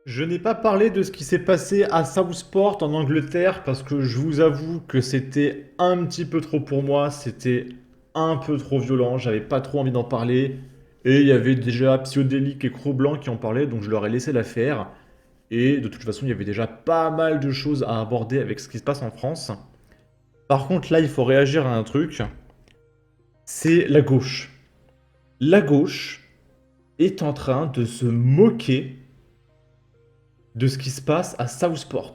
Je n'ai pas parlé de ce qui s'est passé à Southport en Angleterre parce que je vous avoue que c'était un petit peu trop pour moi, c'était un peu trop violent, j'avais pas trop envie d'en parler. Et il y avait déjà Psyodélique et Cro-Blanc qui en parlaient, donc je leur ai laissé la faire. Et de toute façon, il y avait déjà pas mal de choses à aborder avec ce qui se passe en France. Par contre, là, il faut réagir à un truc, c'est la gauche. La gauche est en train de se moquer de ce qui se passe à Southport.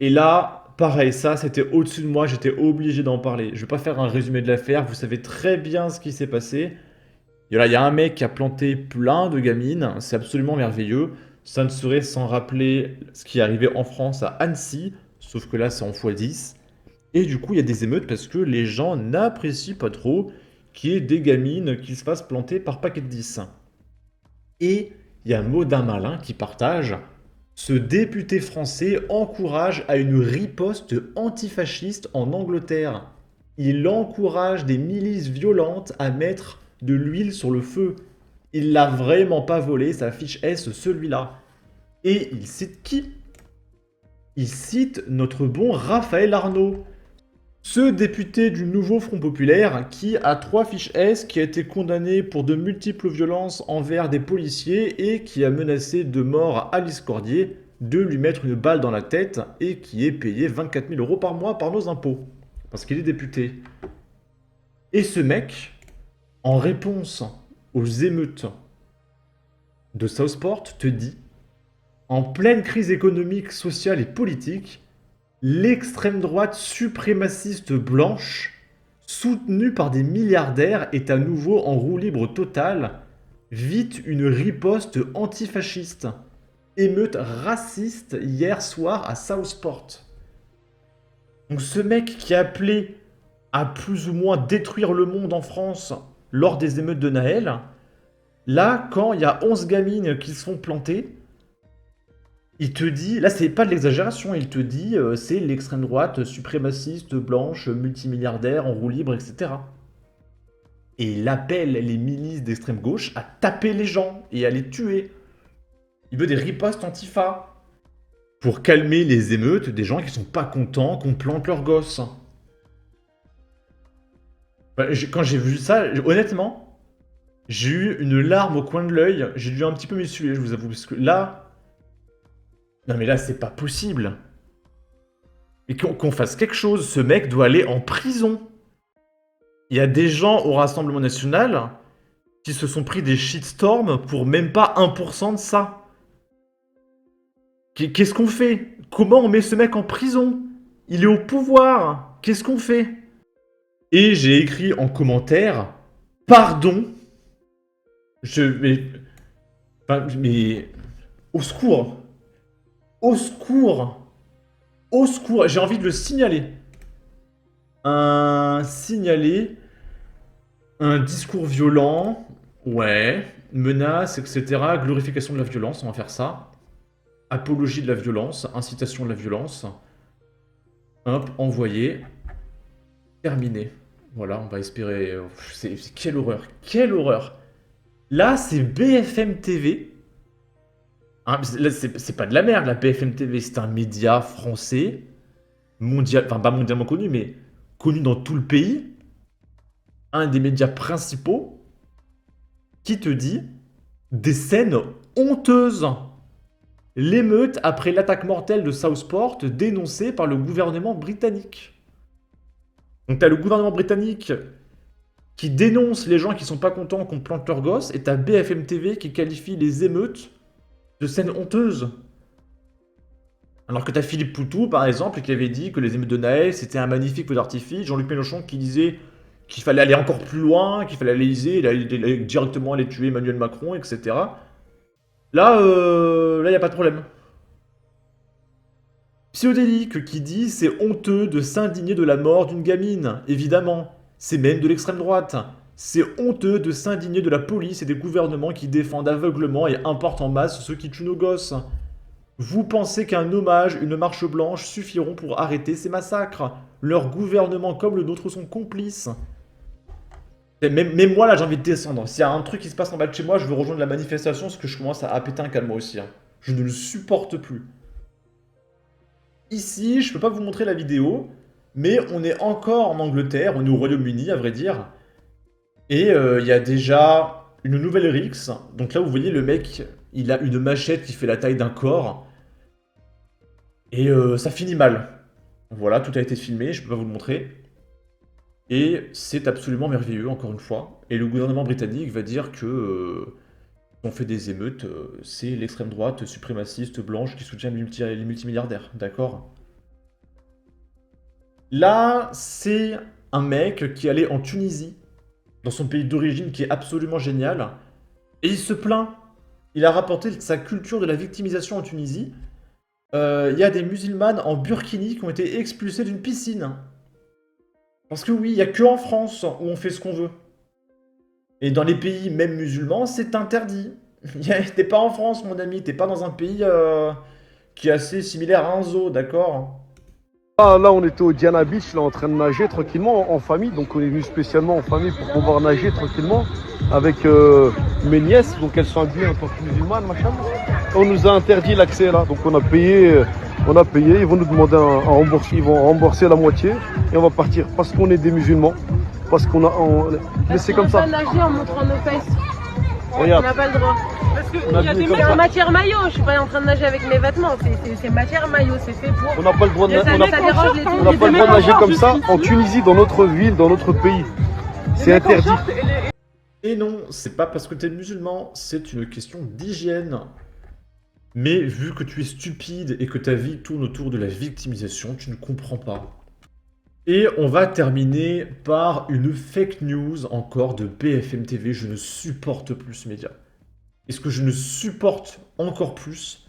Et là, pareil, ça, c'était au-dessus de moi, j'étais obligé d'en parler. Je vais pas faire un résumé de l'affaire, vous savez très bien ce qui s'est passé. Et là, il y a un mec qui a planté plein de gamines, c'est absolument merveilleux. Ça ne serait sans rappeler ce qui est arrivé en France à Annecy, sauf que là, c'est en x10. Et du coup, il y a des émeutes parce que les gens n'apprécient pas trop qu'il y ait des gamines qui se fassent planter par paquet de 10. Et il y a Maudin Malin qui partage: ce député français encourage à une riposte antifasciste en Angleterre. Il encourage des milices violentes à mettre de l'huile sur le feu. Il l'a vraiment pas volé, sa fiche S, celui-là. Et il cite qui? Il cite notre bon Raphaël Arnaud, ce député du nouveau Front Populaire qui a 3 fiches S, qui a été condamné pour de multiples violences envers des policiers et qui a menacé de mort Alice Cordier de lui mettre une balle dans la tête et qui est payé 24 000 € par mois par nos impôts. Parce qu'il est député. Et ce mec, en réponse aux émeutes de Southport, te dit: en pleine crise économique, sociale et politique, l'extrême droite suprémaciste blanche, soutenue par des milliardaires, est à nouveau en roue libre totale. Vite une riposte antifasciste. Émeute raciste hier soir à Southport. Donc ce mec qui a appelé à plus ou moins détruire le monde en France lors des émeutes de Naël, là, quand il y a 11 gamines qui se font planter, il te dit, là c'est pas de l'exagération, il te dit c'est l'extrême droite suprémaciste, blanche, multimilliardaire, en roue libre, etc. Et il appelle les milices d'extrême gauche à taper les gens et à les tuer. Il veut des ripostes antifa pour calmer les émeutes des gens qui sont pas contents qu'on plante leurs gosses. Bah, quand j'ai vu ça, honnêtement, j'ai eu une larme au coin de l'œil, j'ai dû un petit peu m'essuyer, je vous avoue, parce que là... Non mais là c'est pas possible. Et qu'on fasse quelque chose, ce mec doit aller en prison. Il y a des gens au Rassemblement National qui se sont pris des shitstorms pour même pas 1% de ça. Qu'est-ce qu'on fait? Comment on met ce mec en prison? Il est au pouvoir. Qu'est-ce qu'on fait? Et j'ai écrit en commentaire: pardon. Mais, mais au secours. Au secours. Au secours. J'ai envie de le signaler. Signaler un discours violent, ouais, menace, etc. Glorification de la violence, on va faire ça. Apologie de la violence, incitation de la violence. Hop, envoyé. Terminé. Voilà, on va espérer... Quelle horreur, quelle horreur. Là, c'est BFM TV. Hein, là, c'est pas de la merde, la BFM TV, c'est un média français, mondial, enfin pas mondialement connu, mais connu dans tout le pays. Un des médias principaux qui te dit des scènes honteuses. L'émeute après l'attaque mortelle de Southport dénoncée par le gouvernement britannique. Donc t'as le gouvernement britannique qui dénonce les gens qui sont pas contents qu'on plante leurs gosses, et t'as BFM TV qui qualifie les émeutes de scènes honteuses. Alors que t'as Philippe Poutou, par exemple, qui avait dit que les émeutes de Naël, c'était un magnifique feu d'artifice. Jean-Luc Mélenchon qui disait qu'il fallait aller encore plus loin, qu'il fallait aller directement aller tuer Emmanuel Macron, etc. Là, il n'y a pas de problème. Psyodélique qui dit: c'est honteux de s'indigner de la mort d'une gamine. Évidemment, c'est même de l'extrême droite. C'est honteux de s'indigner de la police et des gouvernements qui défendent aveuglement et importent en masse ceux qui tuent nos gosses. Vous pensez qu'un hommage, une marche blanche suffiront pour arrêter ces massacres? Leurs gouvernements comme le nôtre sont complices. Même moi, là, j'ai envie de descendre. S'il y a un truc qui se passe en bas de chez moi, je veux rejoindre la manifestation parce que je commence à péter un câble moi aussi, hein. Je ne le supporte plus. Ici, je peux pas vous montrer la vidéo, mais on est encore en Angleterre, on est au Royaume-Uni, à vrai dire. Et il y a déjà une nouvelle rixe. Donc là, vous voyez, le mec, il a une machette qui fait la taille d'un corps. Et ça finit mal. Voilà, tout a été filmé, je peux pas vous le montrer. Et c'est absolument merveilleux, encore une fois. Et le gouvernement britannique va dire que on fait des émeutes, c'est l'extrême droite suprémaciste blanche qui soutient les multimilliardaires, d'accord? Là, c'est un mec qui allait en Tunisie, dans son pays d'origine, qui est absolument génial, et il se plaint. Il a rapporté sa culture de la victimisation en Tunisie. Il y a des musulmanes en burkini qui ont été expulsés d'une piscine. Parce que oui, il n'y a que en France où on fait ce qu'on veut. Et dans les pays, même musulmans, c'est interdit. T'es pas en France, mon ami, t'es pas dans un pays qui est assez similaire à un zoo, d'accord? Ah, là, on était au Diana Beach, là, en train de nager tranquillement en famille. Donc, on est venu spécialement en famille pour pouvoir nager tranquillement avec mes nièces. Donc, elles sont habillées en tant que musulmanes, machin. On nous a interdit l'accès là. Donc, on a payé. Ils vont nous demander un rembourser. Ils vont rembourser la moitié et on va partir parce qu'on est des musulmans. Parce qu'on a. Mais c'est comme ça. On n'a pas nager en montrant nos fesses. On Regarde. n'a pas le droit. Parce que On a il y a dit des comme c'est ça. en matière maillot. Je suis pas en train de nager avec mes vêtements. C'est matière maillot. C'est fait pour. On n'a pas le droit de Ça on n'a dérange les on n'a pas le droit de nager comme ça en Tunisie, dans notre ville, dans notre pays. C'est interdit. Et non, c'est pas parce que t'es musulman, c'est une question d'hygiène. Mais vu que tu es stupide et que ta vie tourne autour de la victimisation, tu ne comprends pas. Et on va terminer par une fake news encore de BFM TV. Je ne supporte plus ce média. Et ce que je ne supporte encore plus,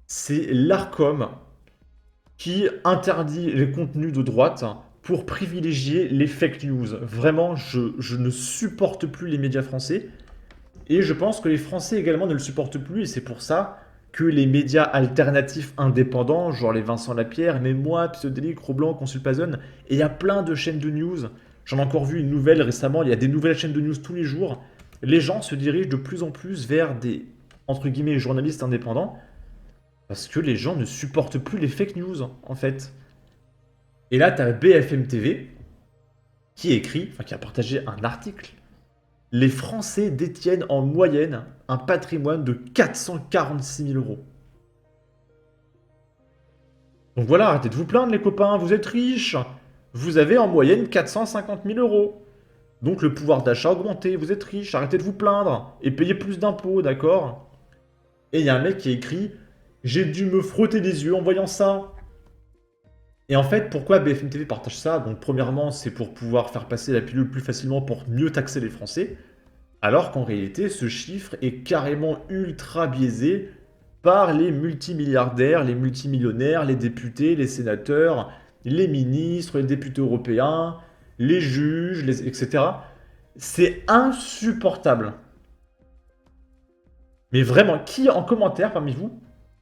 c'est l'ARCOM qui interdit les contenus de droite pour privilégier les fake news. Vraiment, je ne supporte plus les médias français. Et je pense que les Français également ne le supportent plus. Et c'est pour ça que les médias alternatifs indépendants, genre les Vincent Lapierre, mais moi, Pseudélique, Roblanc, Consulpazone, et il y a plein de chaînes de news. J'en ai encore vu une nouvelle récemment, il y a des nouvelles chaînes de news tous les jours. Les gens se dirigent de plus en plus vers des, entre guillemets, journalistes indépendants, parce que les gens ne supportent plus les fake news, en fait. Et là, tu as BFM TV qui écrit, enfin qui a partagé un article. Les Français détiennent en moyenne un patrimoine de 446 000 euros. Donc voilà, arrêtez de vous plaindre les copains, vous êtes riches. Vous avez en moyenne 450 000 euros. Donc le pouvoir d'achat a augmenté, vous êtes riches, arrêtez de vous plaindre. Et payez plus d'impôts, d'accord? Et il y a un mec qui a écrit « J'ai dû me frotter les yeux en voyant ça ». Et en fait, pourquoi BFM TV partage ça? Donc premièrement, c'est pour pouvoir faire passer la pilule plus facilement pour mieux taxer les Français. Alors qu'en réalité, ce chiffre est carrément ultra biaisé par les multimilliardaires, les multimillionnaires, les députés, les sénateurs, les ministres, les députés européens, les juges, etc. C'est insupportable. Mais vraiment, qui en commentaire parmi vous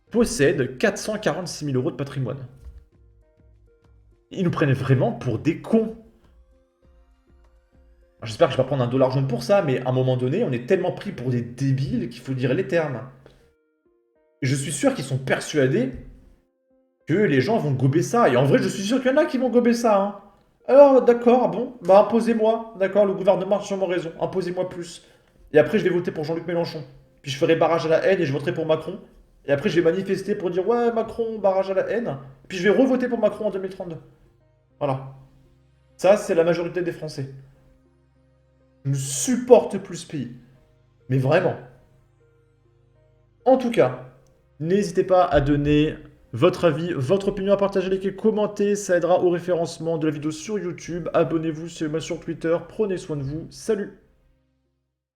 possède 446 000 euros de patrimoine? Ils nous prennent vraiment pour des cons. J'espère que je vais pas prendre un dollar jaune pour ça, mais à un moment donné, on est tellement pris pour des débiles qu'il faut dire les termes. Et je suis sûr qu'ils sont persuadés que les gens vont gober ça. Et en vrai, je suis sûr qu'il y en a qui vont gober ça, hein. Alors, d'accord, bon, bah imposez-moi. D'accord, le gouvernement a sûrement raison. Imposez-moi plus. Et après, je vais voter pour Jean-Luc Mélenchon. Puis je ferai barrage à la haine et je voterai pour Macron. Et après, je vais manifester pour dire ouais, Macron, barrage à la haine. Puis je vais revoter pour Macron en 2032. Voilà. Ça, c'est la majorité des Français. Je ne supporte plus ce pays. Mais vraiment. En tout cas, n'hésitez pas à donner votre avis, votre opinion, à partager, liker, commenter. Ça aidera au référencement de la vidéo sur YouTube. Abonnez-vous sur Twitter. Prenez soin de vous. Salut!